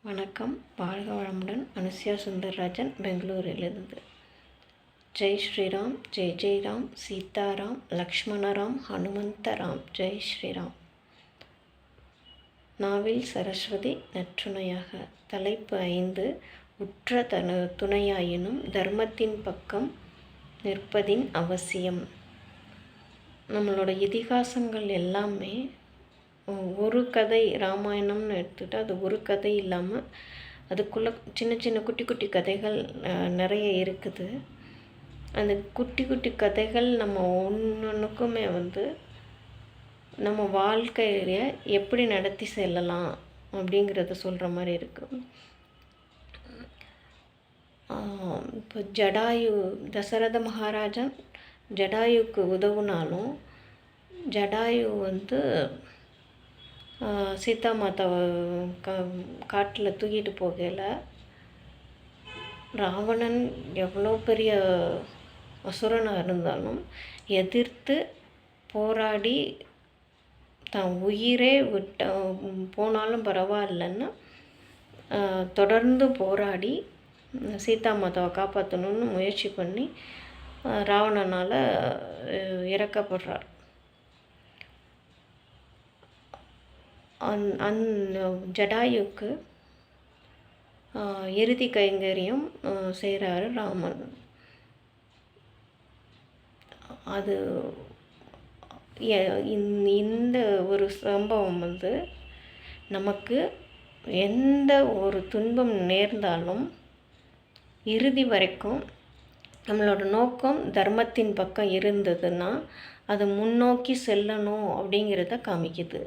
வணக்கம். வாழ்க வளமுடன். அனுசியா சுந்தரராஜன், பெங்களூரிலிருந்து. ஜெய் ஸ்ரீராம், ஜெய் ஜெய்ராம், சீதாராம், லக்ஷ்மணராம், ஹனுமந்தராம், ஜெய் ஸ்ரீராம். நாவில் சரஸ்வதி நற்றுணையாக. தலைப்பு 5. உற்ற துணையாயினும் தர்மத்தின் பக்கம் நிற்பதின் அவசியம். நம்மளோட இதிகாசங்கள் எல்லாமே ஒரு கதை, ராமாயணம்னு எடுத்துகிட்டு அது ஒரு கதை இல்லாமல் அதுக்குள்ளே சின்ன சின்ன குட்டி குட்டி கதைகள் நிறைய இருக்குது. அந்த குட்டி குட்டி கதைகள் நம்ம ஒன்றுக்குமே நம்ம வாழ்க்கையில எப்படி நடத்தி செல்லலாம் அப்படிங்கிறத சொல்கிற மாதிரி இருக்குது. இப்போ ஜடாயு, தசரத மகாராஜன் ஜடாயுக்கு உதவுனாலும் ஜடாயு சீதா மாதாவை காட்டில் தூக்கிட்டு போகல. ராவணன் எவ்வளோ பெரிய அசுரனாக இருந்தாலும் எதிர்த்து போராடி தான் உயிரே போனாலும் பரவாயில்லன்னு தொடர்ந்து போராடி சீதா மாதாவை காப்பாற்றணுன்னு முயற்சி பண்ணி ராவணனால் இறக்கப்படுறார். ஜடாயுக்கு இறுதி கைங்கரியம் செய்கிறாரு ராமன். அது இந்த ஒரு சம்பவம் நமக்கு எந்த ஒரு துன்பம் நேர்ந்தாலும் இறுதி வரைக்கும் நம்மளோட நோக்கம் தர்மத்தின் பக்கம் இருந்ததுன்னா அது முன்னோக்கி செல்லணும் அப்படிங்கிறத காமிக்குது.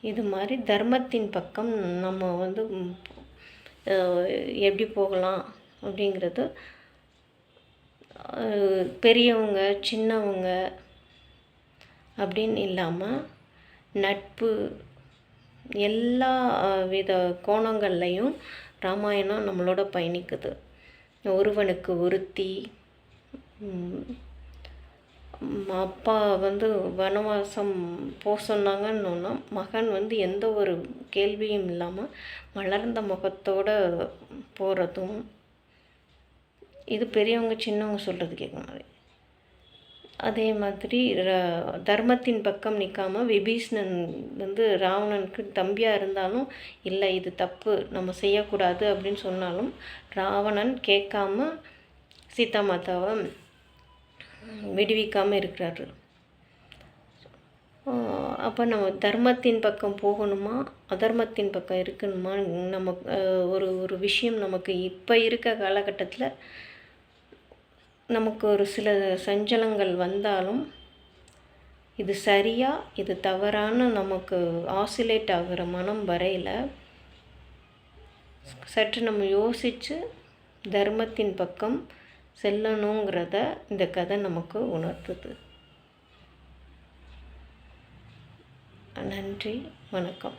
இது மாதிரி தர்மத்தின் பக்கம் நம்ம எப்படி போகலாம் அப்படிங்கிறது பெரியவங்க சின்னவங்க அப்படின்னு இல்லாமல் நட்பு எல்லா வித கோணங்கள்லையும் ராமாயணம் நம்மளோட பயணிக்குது. ஒருவனுக்கு ஒருத்தி, அப்பா வனவாசம் போக சொன்னாங்கன்னொன்னா மகன் எந்த ஒரு கேள்வியும் இல்லாமல் மலர்ந்த முகத்தோடு போகிறதும், இது பெரியவங்க சின்னவங்க சொல்கிறது கேட்க மாதிரி. அதே மாதிரி தர்மத்தின் பக்கம் நிற்காமல் விபீஷ்ணன் ராவணனுக்கு தம்பியாக இருந்தாலும் இல்லை இது தப்பு நம்ம செய்யக்கூடாது அப்படின்னு சொன்னாலும் ராவணன் கேட்காம சீதா மாதாவை விடுவிக்காமல் இருக்கிறாரு. அப்போ நம்ம தர்மத்தின் பக்கம் போகணுமா அதர்மத்தின் பக்கம் இருக்கணுமா? நம்ம ஒரு விஷயம் நமக்கு இப்போ இருக்க காலகட்டத்தில் நமக்கு ஒரு சில சஞ்சலங்கள் வந்தாலும் இது சரியா இது தவறான நமக்கு ஆசிலேட் ஆகிற மனம் வரையில் சற்று நம்ம யோசித்து தர்மத்தின் பக்கம் செல்லணுங்கிறத இந்த கதை நமக்கு உணர்த்துது. நன்றி, வணக்கம்.